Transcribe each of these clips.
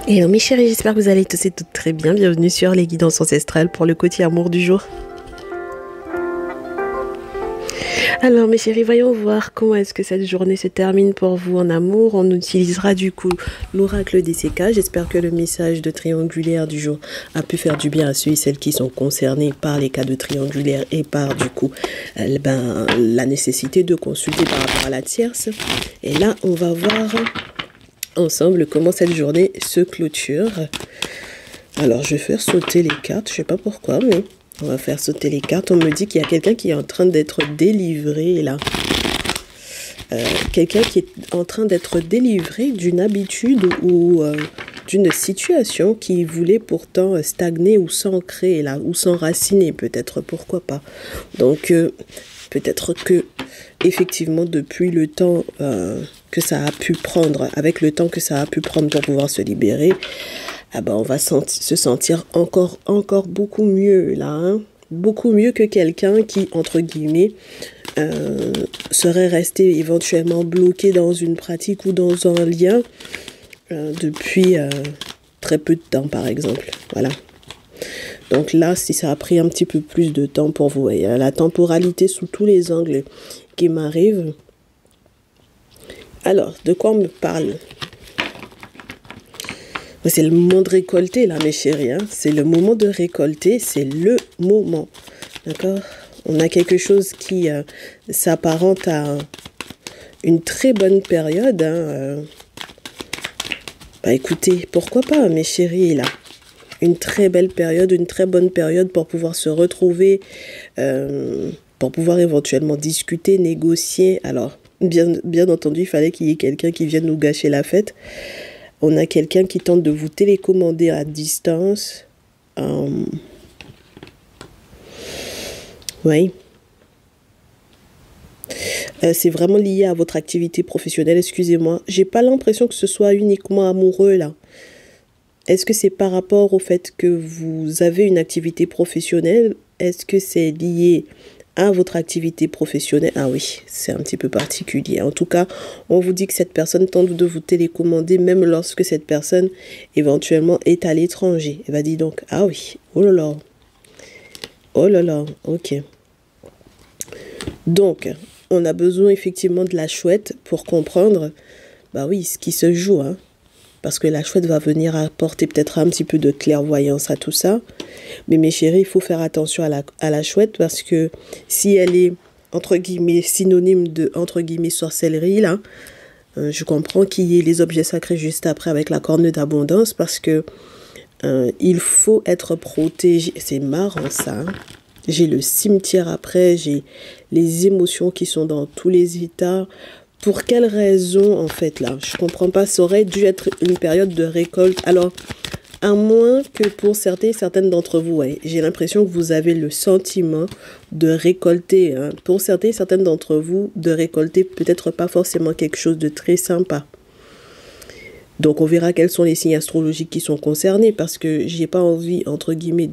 Hello mes chéris, j'espère que vous allez tous et toutes très bien. Bienvenue sur les guidances ancestrales pour le côté amour du jour. Alors mes chéris, voyons voir comment est-ce que cette journée se termine pour vous en amour. On utilisera du coup l'oracle des CK. J'espère que le message de triangulaire du jour a pu faire du bien à ceux et celles qui sont concernés par les cas de triangulaire et par du coup la nécessité de consulter par rapport à la tierce. Et là, on va voir ensemble comment cette journée se clôture. Alors, je vais faire sauter les cartes. Je sais pas pourquoi, mais on va faire sauter les cartes. On me dit qu'il y a quelqu'un qui est en train d'être délivré, là. Quelqu'un qui est en train d'être délivré d'une habitude ou d'une situation qui voulait pourtant stagner ou s'ancrer, là, ou s'enraciner, peut-être, pourquoi pas. Donc, peut-être que, effectivement, depuis le temps que ça a pu prendre, avec le temps que ça a pu prendre pour pouvoir se libérer, ah ben on va se sentir encore beaucoup mieux là, hein? Beaucoup mieux que quelqu'un qui, entre guillemets, serait resté éventuellement bloqué dans une pratique ou dans un lien depuis très peu de temps, par exemple. Voilà. Donc là, si ça a pris un petit peu plus de temps pour vous, il y a la temporalité sous tous les angles qui m'arrive. Alors, de quoi on me parle ? C'est le moment de récolter, là, mes chéris. Hein. C'est le moment de récolter, c'est le moment. D'accord ? On a quelque chose qui s'apparente à une très bonne période. Hein. Bah écoutez, pourquoi pas, mes chéris, là ? Une très belle période, une très bonne période pour pouvoir se retrouver, pour pouvoir éventuellement discuter, négocier. Alors, bien entendu, il fallait qu'il y ait quelqu'un qui vienne nous gâcher la fête. On a quelqu'un qui tente de vous télécommander à distance. Oui. C'est vraiment lié à votre activité professionnelle, excusez-moi. J'ai pas l'impression que ce soit uniquement amoureux, là. Est-ce que c'est par rapport au fait que vous avez une activité professionnelle? Est-ce que c'est lié à votre activité professionnelle? Ah oui, c'est un petit peu particulier. En tout cas, on vous dit que cette personne tente de vous télécommander même lorsque cette personne éventuellement est à l'étranger. Elle va dire donc, ah oui, oh là là, ok. Donc, on a besoin effectivement de la chouette pour comprendre, bah oui, ce qui se joue, hein. Parce que la chouette va venir apporter peut-être un petit peu de clairvoyance à tout ça. Mais mes chéris, il faut faire attention à la chouette parce que si elle est, entre guillemets, synonyme de, entre guillemets, sorcellerie, là, je comprends qu'il y ait les objets sacrés juste après avec la corne d'abondance parce que il faut être protégé. C'est marrant ça, hein. J'ai le cimetière après, j'ai les émotions qui sont dans tous les états. Pour quelle raison, en fait, là? Je comprends pas. Ça aurait dû être une période de récolte. Alors, à moins que pour certaines d'entre vous, ouais, j'ai l'impression que vous avez le sentiment de récolter. Hein. Pour certaines d'entre vous, de récolter peut-être pas forcément quelque chose de très sympa. Donc, on verra quels sont les signes astrologiques qui sont concernés parce que j'ai pas envie, entre guillemets,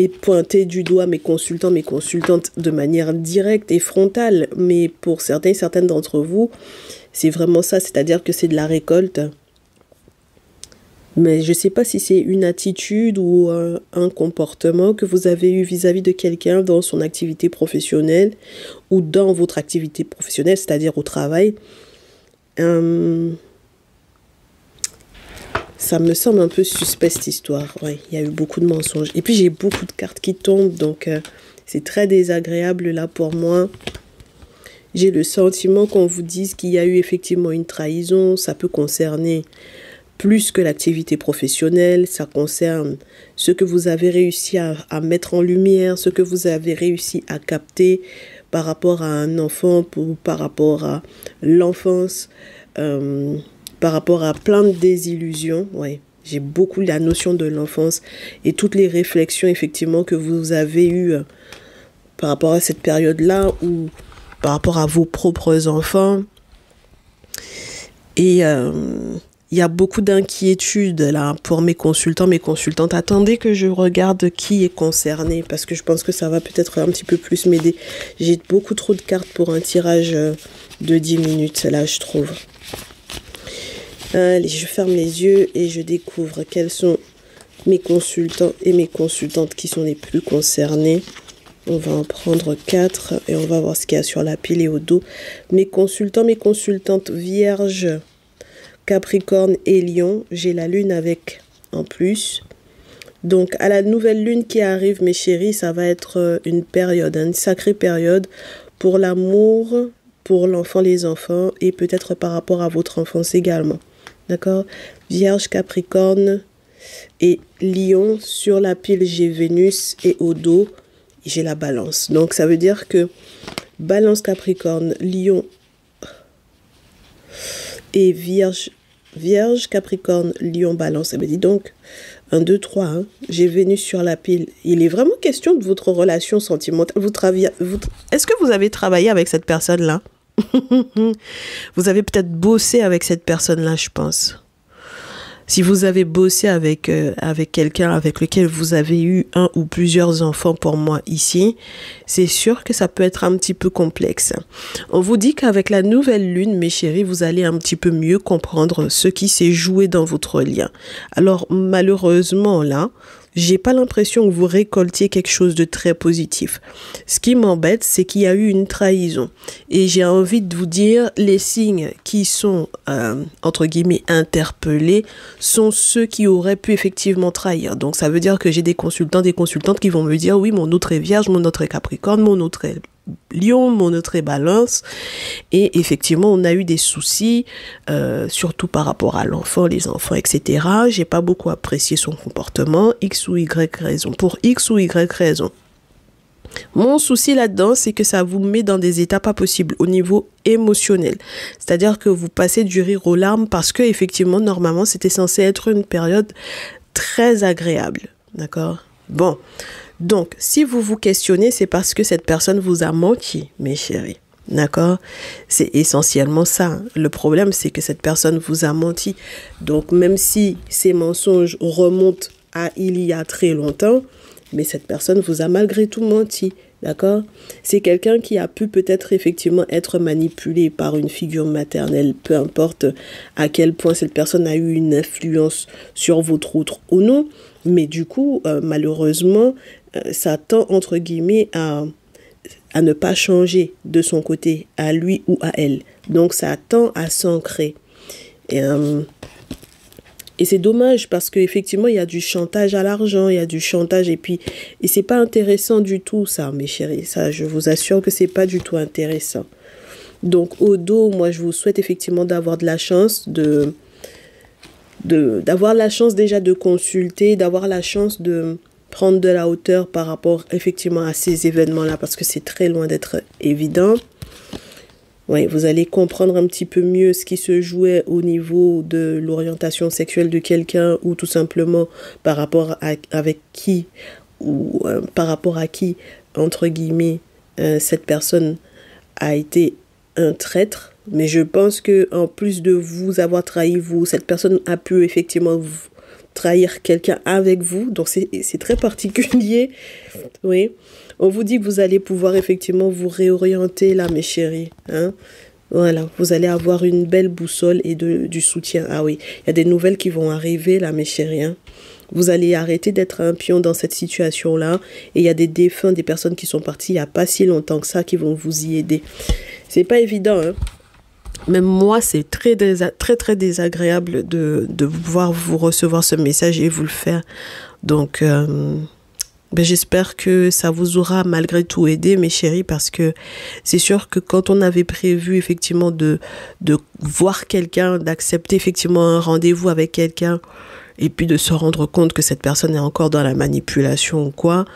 pointer du doigt mes consultants, mes consultantes de manière directe et frontale. Mais pour certaines d'entre vous, c'est vraiment ça, c'est-à-dire que c'est de la récolte. Mais je sais pas si c'est une attitude ou un comportement que vous avez eu vis-à-vis de quelqu'un dans son activité professionnelle ou dans votre activité professionnelle, c'est-à-dire au travail. Ça me semble un peu suspect cette histoire. Ouais, il y a eu beaucoup de mensonges. Et puis j'ai beaucoup de cartes qui tombent, donc c'est très désagréable là pour moi. J'ai le sentiment qu'on vous dise qu'il y a eu effectivement une trahison. Ça peut concerner plus que l'activité professionnelle. Ça concerne ce que vous avez réussi à mettre en lumière, ce que vous avez réussi à capter par rapport à un enfant, par rapport à l'enfance. Par rapport à plein de désillusions, ouais, j'ai beaucoup la notion de l'enfance et toutes les réflexions effectivement que vous avez eues par rapport à cette période-là ou par rapport à vos propres enfants. Et il y a beaucoup d'inquiétudes là pour mes consultants, mes consultantes. Attendez que je regarde qui est concerné parce que je pense que ça va peut-être un petit peu plus m'aider. J'ai beaucoup trop de cartes pour un tirage de 10 minutes là, je trouve. Allez, je ferme les yeux et je découvre quels sont mes consultants et mes consultantes qui sont les plus concernés. On va en prendre 4 et on va voir ce qu'il y a sur la pile et au dos. Mes consultants, mes consultantes Vierge, Capricorne et Lion. J'ai la lune avec en plus. Donc, à la nouvelle lune qui arrive, mes chéris, ça va être une période, une sacrée période pour l'amour, pour l'enfant, les enfants et peut-être par rapport à votre enfance également. D'accord? Vierge, Capricorne et Lion. Sur la pile, j'ai Vénus et au dos, j'ai la Balance. Donc, ça veut dire que Balance, Capricorne, Lion et Vierge, Capricorne, Lion, Balance. Eh bien, dis donc, 1, 2, 3, hein. J'ai Vénus sur la pile. Il est vraiment question de votre relation sentimentale. Est-ce que vous avez travaillé avec cette personne-là? Vous avez peut-être bossé avec cette personne-là, je pense. Si vous avez bossé avec quelqu'un avec lequel vous avez eu un ou plusieurs enfants pour moi ici, c'est sûr que ça peut être un petit peu complexe. On vous dit qu'avec la nouvelle lune, mes chéris, vous allez un petit peu mieux comprendre ce qui s'est joué dans votre lien. Alors, malheureusement, là, j'ai pas l'impression que vous récoltiez quelque chose de très positif. Ce qui m'embête, c'est qu'il y a eu une trahison. Et j'ai envie de vous dire, les signes qui sont, entre guillemets, interpellés, sont ceux qui auraient pu effectivement trahir. Donc, ça veut dire que j'ai des consultants, des consultantes qui vont me dire, oui, mon autre est Vierge, mon autre est Capricorne, mon autre est Lion, mon autre est Balance. Et effectivement, on a eu des soucis, surtout par rapport à l'enfant, les enfants, etc. J'ai pas beaucoup apprécié son comportement, X ou Y raison. Pour X ou Y raison. Mon souci là-dedans, c'est que ça vous met dans des états pas possibles au niveau émotionnel. C'est-à-dire que vous passez du rire aux larmes parce que, effectivement, normalement, c'était censé être une période très agréable. D'accord? Bon. Donc, si vous vous questionnez, c'est parce que cette personne vous a menti, mes chéris. D'accord? C'est essentiellement ça. Le problème, c'est que cette personne vous a menti. Donc, même si ces mensonges remontent à il y a très longtemps, mais cette personne vous a malgré tout menti. D'accord? C'est quelqu'un qui a pu peut-être effectivement être manipulé par une figure maternelle, peu importe à quel point cette personne a eu une influence sur votre autre ou non. Mais du coup, malheureusement, ça tend, entre guillemets, à ne pas changer de son côté, à lui ou à elle. Donc, ça tend à s'ancrer. Et c'est dommage parce qu'effectivement, il y a du chantage à l'argent, il y a du chantage et c'est pas intéressant du tout, ça, mes chéris. Ça, je vous assure que c'est pas du tout intéressant. Donc, au dos, moi, je vous souhaite effectivement d'avoir de la chance, d'avoir la chance déjà de consulter, d'avoir la chance de prendre de la hauteur par rapport effectivement à ces événements-là parce que c'est très loin d'être évident. Oui, vous allez comprendre un petit peu mieux ce qui se jouait au niveau de l'orientation sexuelle de quelqu'un ou tout simplement par rapport à avec qui ou par rapport à qui, entre guillemets, cette personne a été un traître. Mais je pense que en plus de vous avoir trahi, cette personne a pu effectivement trahir quelqu'un avec vous. Donc, c'est très particulier. Oui. On vous dit que vous allez pouvoir effectivement vous réorienter là, mes chéris. Hein? Voilà. Vous allez avoir une belle boussole et du soutien. Ah oui. Il y a des nouvelles qui vont arriver là, mes chéris. Hein? Vous allez arrêter d'être un pion dans cette situation-là. Et il y a des défunts, des personnes qui sont parties il n'y a pas si longtemps que ça qui vont vous y aider. C'est pas évident, hein? Même moi, c'est très désagréable de pouvoir vous recevoir ce message et vous le faire. Donc, j'espère que ça vous aura malgré tout aidé, mes chéris, parce que c'est sûr que quand on avait prévu effectivement de voir quelqu'un, d'accepter effectivement un rendez-vous avec quelqu'un, et puis de se rendre compte que cette personne est encore dans la manipulation ou quoi,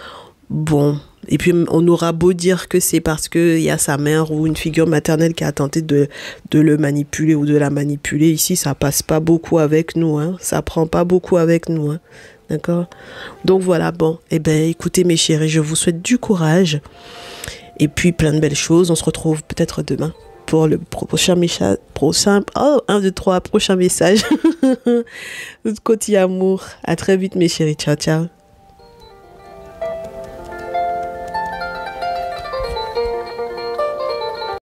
bon... Et puis, on aura beau dire que c'est parce qu'il y a sa mère ou une figure maternelle qui a tenté de le manipuler ou de la manipuler. Ici, ça passe pas beaucoup avec nous. Hein. Ça prend pas beaucoup avec nous. Hein. D'accord? Donc, voilà. Bon. Eh bien, écoutez, mes chéris, je vous souhaite du courage. Et puis, plein de belles choses. On se retrouve peut-être demain pour le prochain message. Prochain message. Côté amour. À très vite, mes chéris. Ciao, ciao.